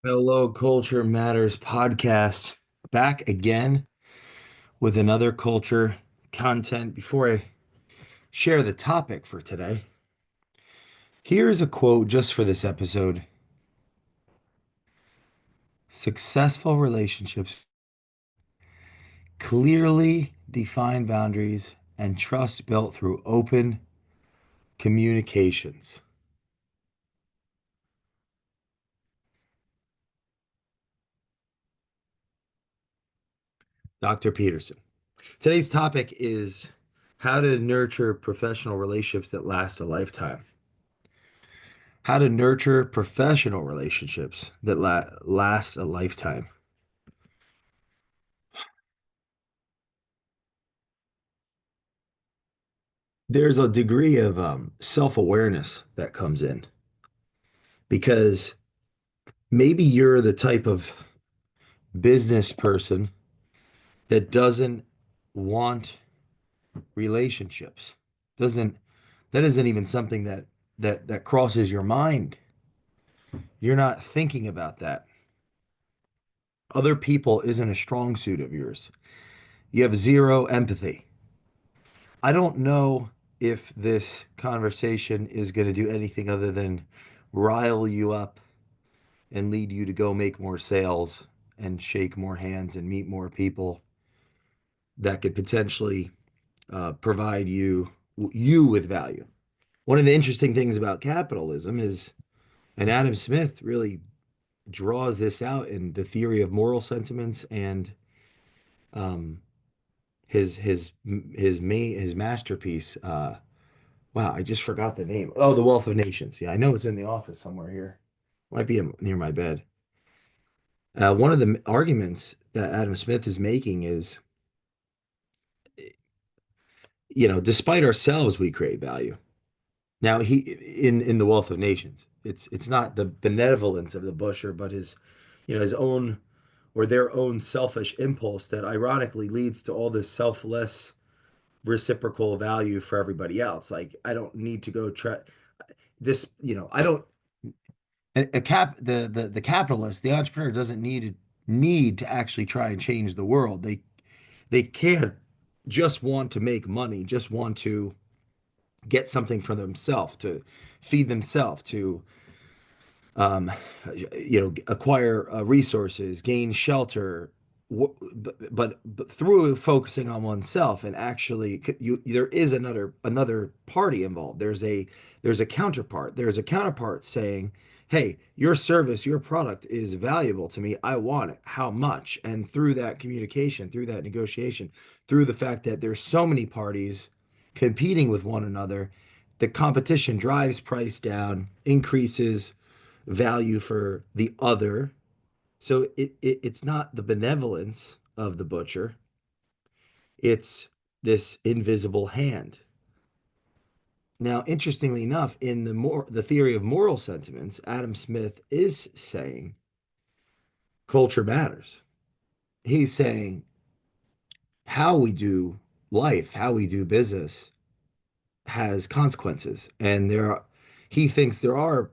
Hello, Culture Matters podcast. Back again with another culture content. Before I share the topic for today, here's a quote just for this episode. Successful relationships clearly define boundaries and trust built through open communications. Dr. Peterson. Today's topic is how to nurture professional relationships that last a lifetime. How to nurture professional relationships that last a lifetime. There's a degree of self-awareness that comes in because maybe you're the type of business person that doesn't want relationships. Doesn't that isn't even something that crosses your mind. You're not thinking about that. Other people isn't a strong suit of yours. You have zero empathy. I don't know if this conversation is going to do anything other than rile you up and lead you to go make more sales and shake more hands and meet more people that could potentially provide you with value. One of the interesting things about capitalism is, and Adam Smith really draws this out in the theory of moral sentiments and um, his masterpiece. Wow, I just forgot the name. Oh, The Wealth of Nations. Yeah, I know it's in the office somewhere here. Might be near my bed. One of the arguments that Adam Smith is making is, despite ourselves, we create value. Now, he in The Wealth of Nations, it's not the benevolence of the butcher, but his own or their own selfish impulse that ironically leads to all this selfless reciprocal value for everybody else. Like, I don't need to go try this, I don't a cap the capitalist, the entrepreneur doesn't need to actually try and change the world. They can't just want to make money, just want to get something for themselves, to feed themselves, to acquire resources, gain shelter, but through focusing on oneself and actually, there is another party involved. There's a counterpart. There's a counterpart saying, "Hey, your service, your product is valuable to me. I want it. How much?" And through that communication, through that negotiation, through the fact that there's so many parties competing with one another, the competition drives price down, increases value for the other. So it's not the benevolence of the butcher, it's this invisible hand. Now, interestingly enough, in the theory of moral sentiments, Adam Smith is saying culture matters. He's saying how we do life, how we do business has consequences. And he thinks there are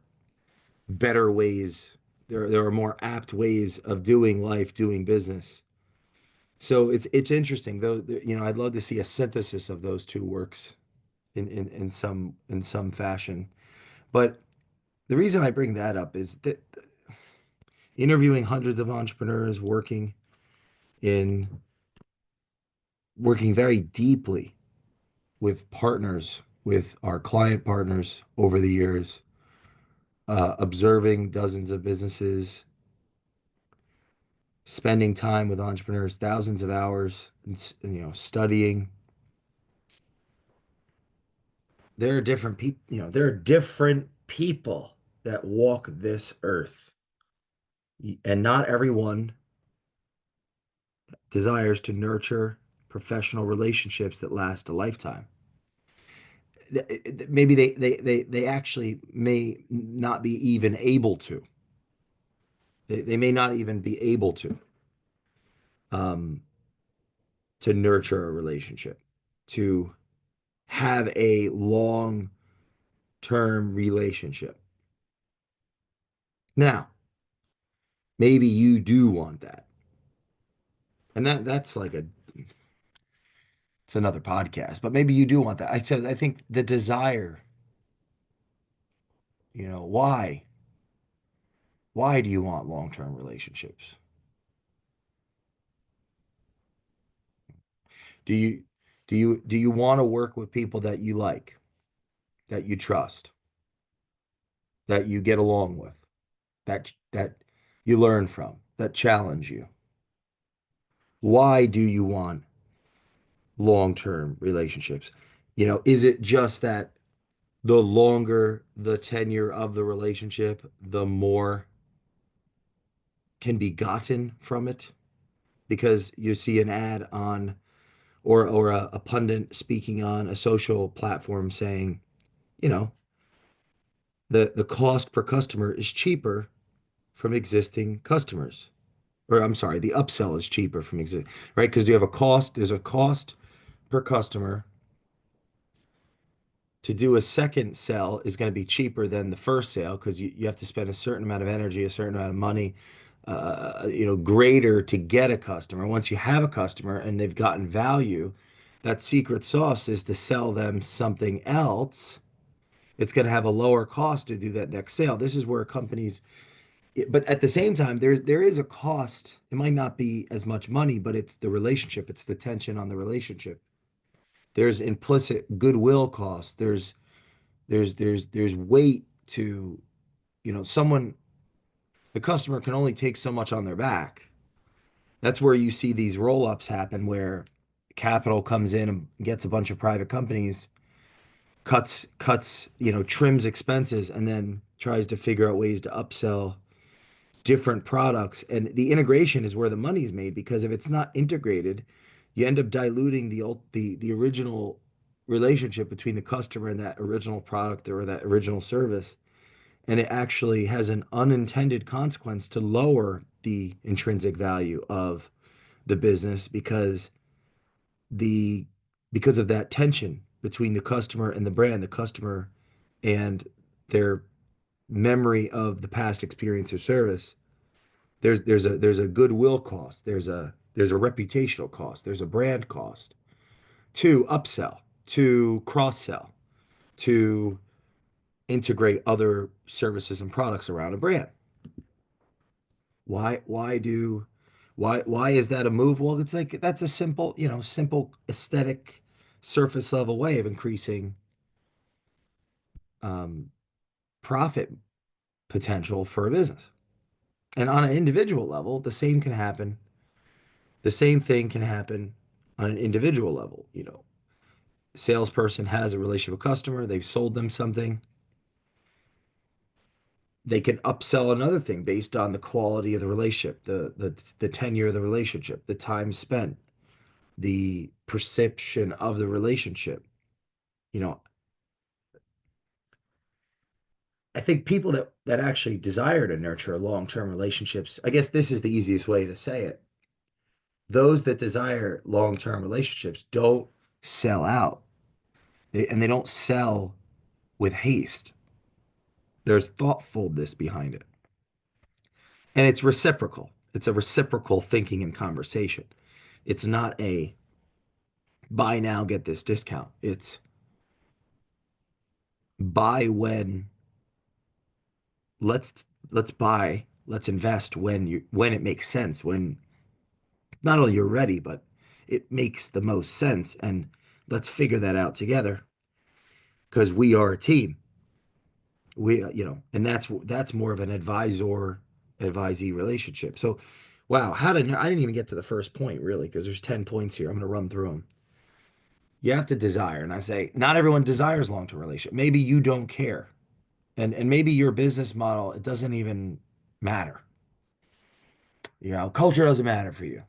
better ways, there are more apt ways of doing life, doing business. So it's interesting though, I'd love to see a synthesis of those two works in some fashion. But the reason I bring that up is that interviewing hundreds of entrepreneurs, in working very deeply with partners, with our client partners over the years, observing dozens of businesses, spending time with entrepreneurs, thousands of hours, and studying. There are different people, there are different people that walk this earth, and not everyone desires to nurture professional relationships that last a lifetime. Maybe they actually may not be even able to. They may not even be able um, to nurture a relationship, to have a long-term relationship. Now, maybe you do want that. And that's like a it's another podcast, but maybe you do want that. I said I think the desire, why? Why do you want long-term relationships? Do you do you want to work with people that you like, that you trust, that you get along with, that you learn from, that challenge you? Why do you want long-term relationships? Is it just that the longer the tenure of the relationship, the more can be gotten from it? Because you see an ad on or a pundit speaking on a social platform saying, you know, the cost per customer is cheaper from existing customers. Or I'm sorry, the upsell is cheaper from existing, right? Because you have a cost, there's a cost per customer. To do a second sell is going to be cheaper than the first sale because you have to spend a certain amount of energy, a certain amount of money, greater to get a customer. Once you have a customer and they've gotten value, that secret sauce is to sell them something else. It's going to have a lower cost to do that next sale. This is where companies, but at the same time, there is a cost. It might not be as much money, but it's the relationship. It's the tension on the relationship. There's implicit goodwill cost. There's weight to, someone, the customer can only take so much on their back. That's where you see these roll-ups happen where capital comes in and gets a bunch of private companies, cuts, trims expenses, and then tries to figure out ways to upsell different products. And the integration is where the money's made because if it's not integrated, you end up diluting the original relationship between the customer and that original product or that original service. And it actually has an unintended consequence to lower the intrinsic value of the business the because of that tension between the customer and the brand, the customer and their memory of the past experience or service. There's a goodwill cost. There's a reputational cost. There's a brand cost to upsell, to cross sell, to integrate other services and products around a brand. Why is that a move? Well, it's like that's a simple aesthetic surface level way of increasing um, profit potential for a business. And on an individual level, the same can happen. The same thing can happen on an individual level. Salesperson has a relationship with a customer, they've sold them something. They can upsell another thing based on the quality of the relationship, the tenure of the relationship, the time spent, the perception of the relationship. You know, I think people that actually desire to nurture long-term relationships, I guess this is the easiest way to say it. Those that desire long-term relationships don't sell out. And they don't sell with haste. There's thoughtfulness behind it. And it's reciprocal. It's a reciprocal thinking and conversation. It's not a buy now, get this discount. It's buy when let's let's invest when it makes sense, when not only you're ready, but it makes the most sense. And let's figure that out together because we are a team. And that's more of an advisee relationship. So, wow, I didn't even get to the first point really because there's 10 points here. I'm going to run through them. You have to desire, and I say not everyone desires long-term relationship. Maybe you don't care, and maybe your business model it doesn't even matter. Culture doesn't matter for you.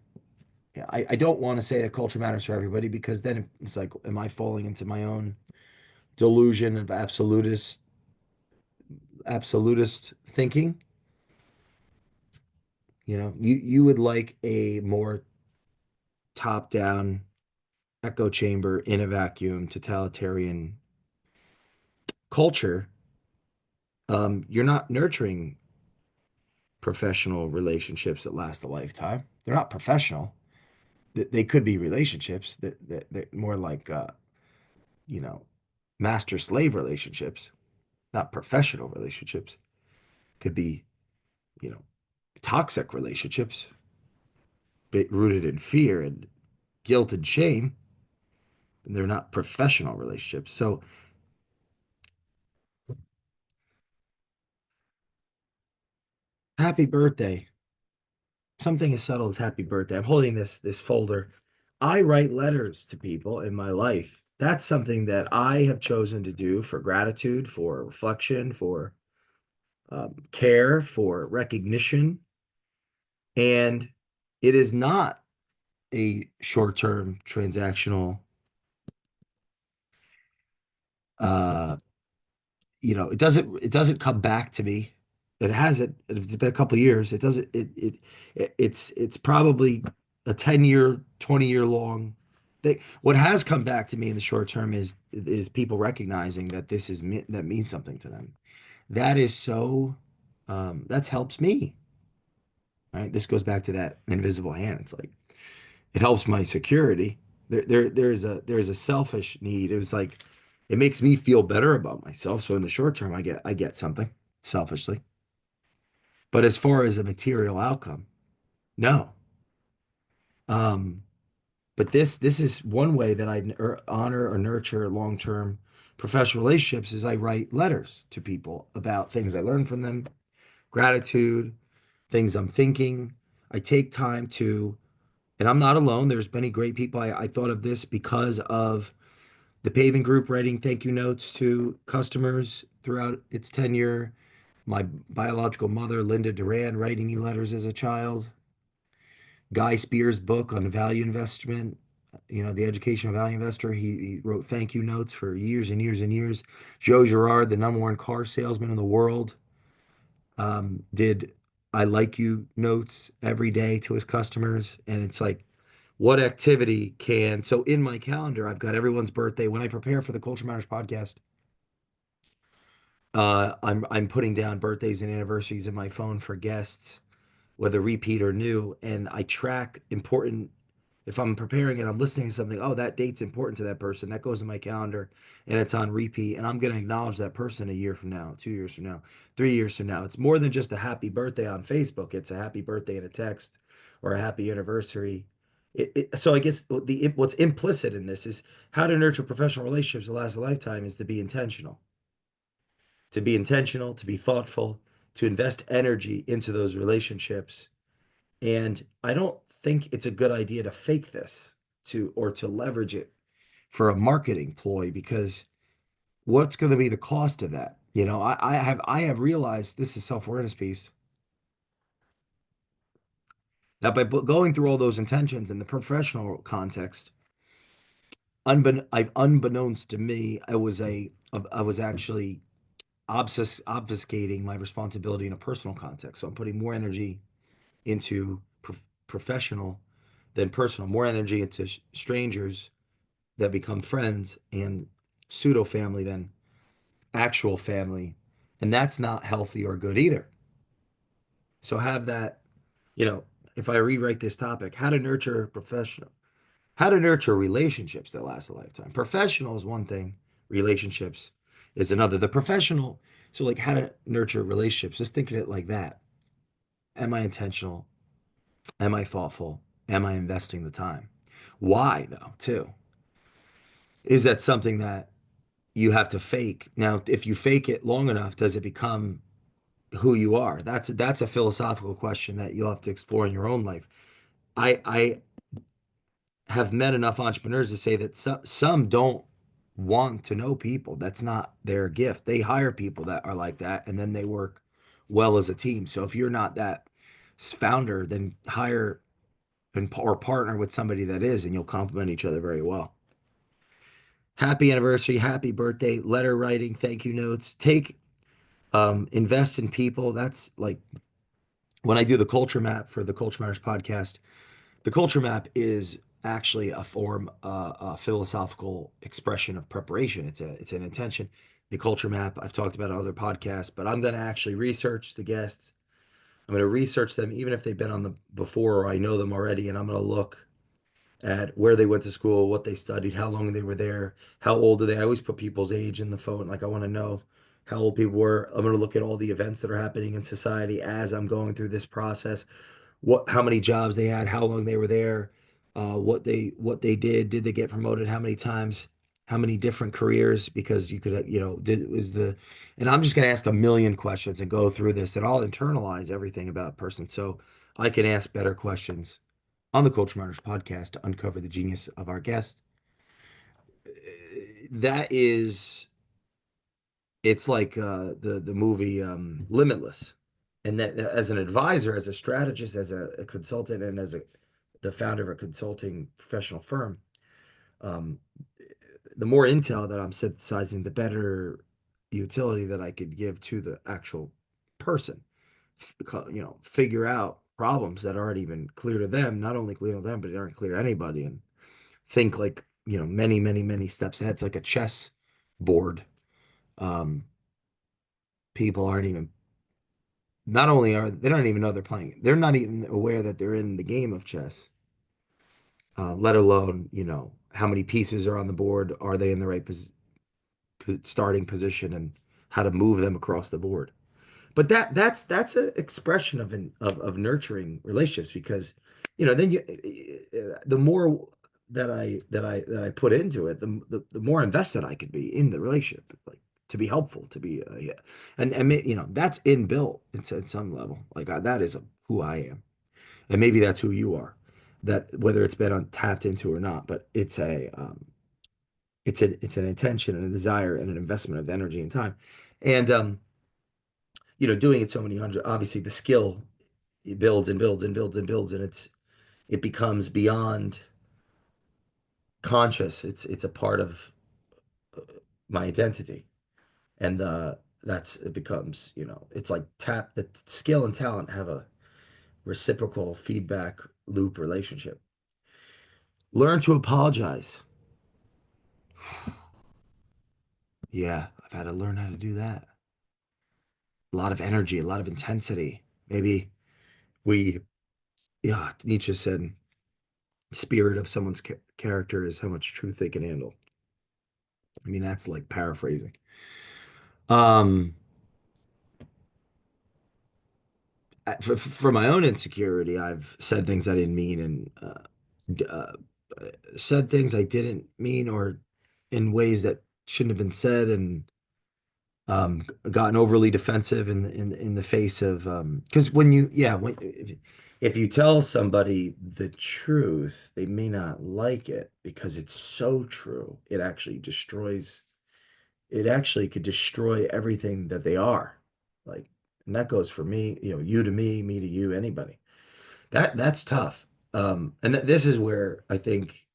Yeah, I don't want to say that culture matters for everybody because then it's like, am I falling into my own delusion of absolutist thinking? You would like a more top-down echo chamber in a vacuum totalitarian culture. You're not nurturing professional relationships that last a lifetime. They're not professional. They could be relationships that more like you know, master slave relationships, not professional relationships. Could be, you know, toxic relationships rooted in fear and guilt and shame, and they're not professional relationships. So happy birthday. Something as subtle as happy birthday. I'm holding this folder. I write letters to people in my life. That's something that I have chosen to do for gratitude, for reflection, for care, for recognition. And it is not a short-term transactional, uh, it doesn't come back to me. It hasn't. It's been a couple of years. It doesn't. It's probably a 10-year, 20-year long thing. What has come back to me in the short term is people recognizing that that means something to them. That is so. That helps me. Right. This goes back to that invisible hand. It's like it helps my security. There's a selfish need. It was like it makes me feel better about myself. So in the short term, I get something selfishly. But as far as a material outcome, no. Um, but this is one way that honor or nurture long-term professional relationships is I write letters to people about things I learned from them, gratitude, things I'm thinking. I take time to, and I'm not alone. There's many great people. I thought of this because of the paving group writing thank you notes to customers throughout its tenure. My biological mother, Linda Duran, writing me letters as a child. Guy Spears' book on value investment, the education of value investor. He wrote thank you notes for years and years and years. Joe Girard, the number one car salesman in the world, did I like you notes every day to his customers. And it's like, what activity can, so in my calendar, I've got everyone's birthday. When I prepare for the Culture Matters podcast, I'm putting down birthdays and anniversaries in my phone for guests, whether repeat or new, and I track important. If I'm preparing and I'm listening to something, oh, that date's important to that person. That goes in my calendar and it's on repeat. And I'm going to acknowledge that person a year from now, 2 years from now, 3 years from now. It's more than just a happy birthday on Facebook. It's a happy birthday in a text or a happy anniversary. So I guess what's implicit in this is how to nurture professional relationships that last a lifetime is to be intentional, to be thoughtful, to invest energy into those relationships. And I don't think it's a good idea to fake this or to leverage it for a marketing ploy because what's going to be the cost of that? I have realized this is self-awareness piece that by going through all those intentions in the professional context, unbeknownst to me, I was actually obfuscating my responsibility in a personal context. So I'm putting more energy into professional than personal, more energy into strangers that become friends and pseudo family than actual family. And that's not healthy or good either. So have that, you know, if I rewrite this topic, how to nurture relationships that last a lifetime. Professional is one thing, relationships is another. The professional, so like how to nurture relationships, just think of it like that. Am I intentional? Am I thoughtful? Am I investing the time? Why, though, too? Is that something that you have to fake? Now, if you fake it long enough, does it become who you are? That's a philosophical question that you'll have to explore in your own life. I have met enough entrepreneurs to say that some don't want to know people. That's not their gift. They hire people that are like that, and then they work well as a team. So if you're not that founder, then hire or partner with somebody that is, and you'll complement each other very well. Happy anniversary, happy birthday, letter writing, thank you notes. Invest in people. That's like when I do the culture map for the Culture Matters podcast. The culture map is actually a philosophical expression of preparation. It's an intention. The culture map I've talked about on other podcasts, but I'm going to actually research the guests. I'm going to research them, even if they've been on the before or I know them already, and I'm going to look at where they went to school, what they studied, how long they were there, how old are they. I always put people's age in the phone. Like I want to know how old people were. I'm going to look at all the events that are happening in society as I'm going through this process. How many jobs they had, how long they were there, what they did they get promoted, how many times, how many different careers, because you could, and I'm just going to ask a million questions and go through this, and I'll internalize everything about a person so I can ask better questions on the Culture Matters podcast to uncover the genius of our guest. That is, it's like the movie Limitless, and that as an advisor, as a strategist, as a consultant, and as the founder of a consulting professional firm, um, the more intel that I'm synthesizing, the better utility that I could give to the actual person. Figure out problems that aren't even clear to them, not only clear to them, but they aren't clear to anybody, and think like, many, many, many steps ahead. It's like a chess board. Um, People aren't even, not only are they don't even know they're playing, they're not even aware that they're in the game of chess, let alone, how many pieces are on the board, are they in the right starting position, and how to move them across the board. But that's an expression of nurturing relationships, because then the more that I put into it, the more invested I could be in the relationship, like to be helpful, to be yeah. And that's inbuilt at some level, like that is who I am, and maybe that's who you are, that whether it's been tapped into or not, but it's an intention and a desire and an investment of energy and time, and doing it so many hundred, obviously the skill, it builds and builds and builds and builds, and it becomes beyond conscious. It's a part of my identity, and it becomes, it's like that skill and talent have a reciprocal feedback loop relationship. Learn to apologize. Yeah, I've had to learn how to do that. A lot of energy, a lot of intensity. Maybe we, yeah, Nietzsche said, spirit of someone's character is how much truth they can handle. I mean, that's like paraphrasing. Um, for my own insecurity, I've said things I didn't mean, and said things I didn't mean, or in ways that shouldn't have been said, and gotten overly defensive in the face of, because when you yeah when if you tell somebody the truth, they may not like it because it's so true. It actually could destroy everything that they are. Like, and that goes for me, you to me to you, anybody. That's tough. And this is where I think,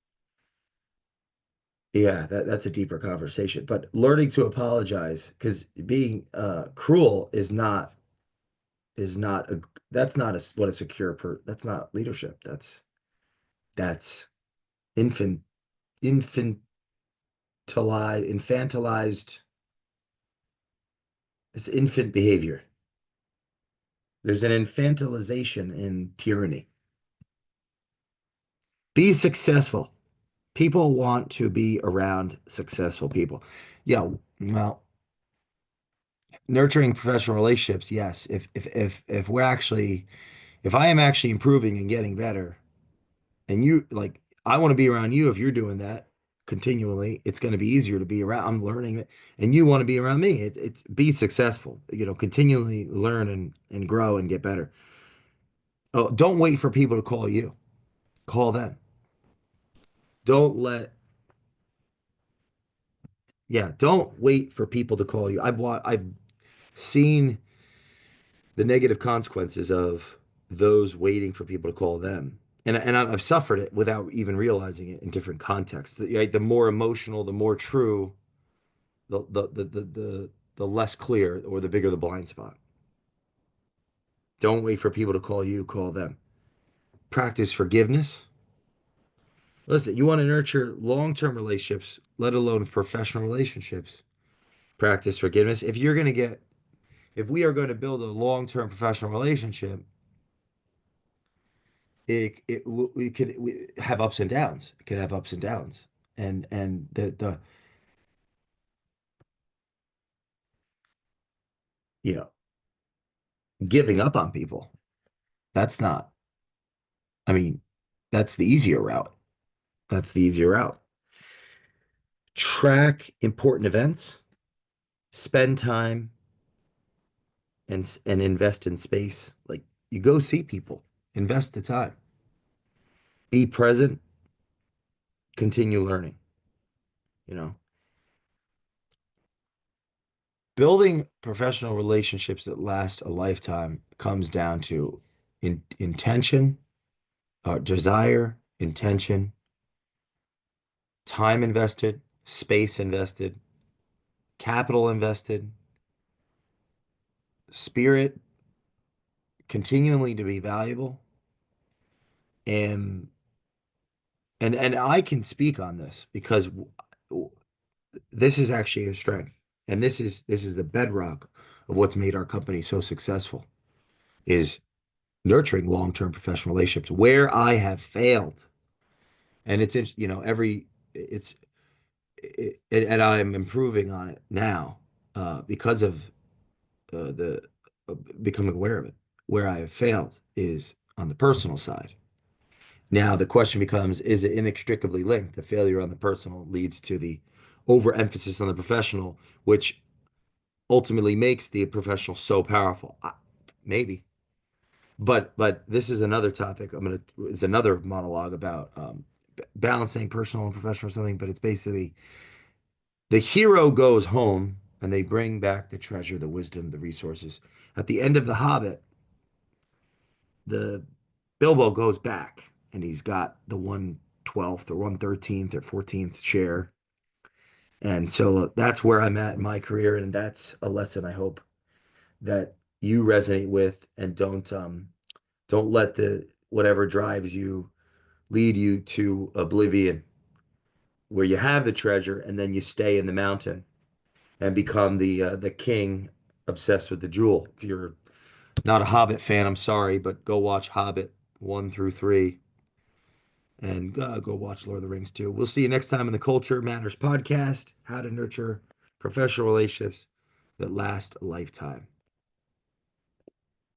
yeah, that's a deeper conversation. But learning to apologize, because being cruel is not that's not what a secure that's not leadership. That's infant infantilized. It's infant behavior. There's an infantilization in tyranny. Be successful. People want to be around successful people. Yeah, well, nurturing professional relationships, yes. If I am actually improving and getting better, and I want to be around you, if you're doing that continually, it's going to be easier to be around. I'm learning it, and you want to be around me. It's be successful. Continually learn and grow and get better. Oh, don't wait for people to call you. Call them. Don't let Yeah, don't wait for people to call you. I've seen the negative consequences of those waiting for people to call them. And I've suffered it without even realizing it in different contexts. The more emotional, the more true, the less clear, or the bigger the blind spot. Don't wait for people to call you, call them. Practice forgiveness. Listen, you want to nurture long-term relationships, let alone professional relationships. Practice forgiveness. if we are going to build a long-term professional relationship, we could have ups and downs. It could have ups and downs, and the you know giving up on people. That's not. I mean, that's the easier route. That's the easier route. Track important events, spend time, and invest in space. Like you go see people, invest the time, be present, continue learning. You know, building professional relationships that last a lifetime comes down to intention, desire, intention, time invested, space invested, capital invested, spirit continually to be valuable, and and I can speak on this because this is actually a strength, and this is the bedrock of what's made our company so successful is nurturing long-term professional relationships where I have failed. And every it's and I'm improving on it now because of the becoming aware of it. Where I have failed is on the personal side. Now the question becomes, is it inextricably linked? The failure on the personal leads to the overemphasis on the professional, which ultimately makes the professional so powerful. Maybe. But this is another topic. It's another monologue about balancing personal and professional or something, but it's basically the hero goes home and they bring back the treasure, the wisdom, the resources. At the end of The Hobbit, the Bilbo goes back and he's got the 1/12th or 1/13th or 14th share. And so that's where I'm at in my career, and that's a lesson I hope that you resonate with, and don't let the whatever drives you lead you to oblivion, where you have the treasure and then you stay in the mountain and become the king obsessed with the jewel. If you're not a Hobbit fan, I'm sorry, but go watch Hobbit 1 through 3 and go watch Lord of the Rings too. We'll see you next time in the Culture Matters podcast, how to nurture professional relationships that last a lifetime.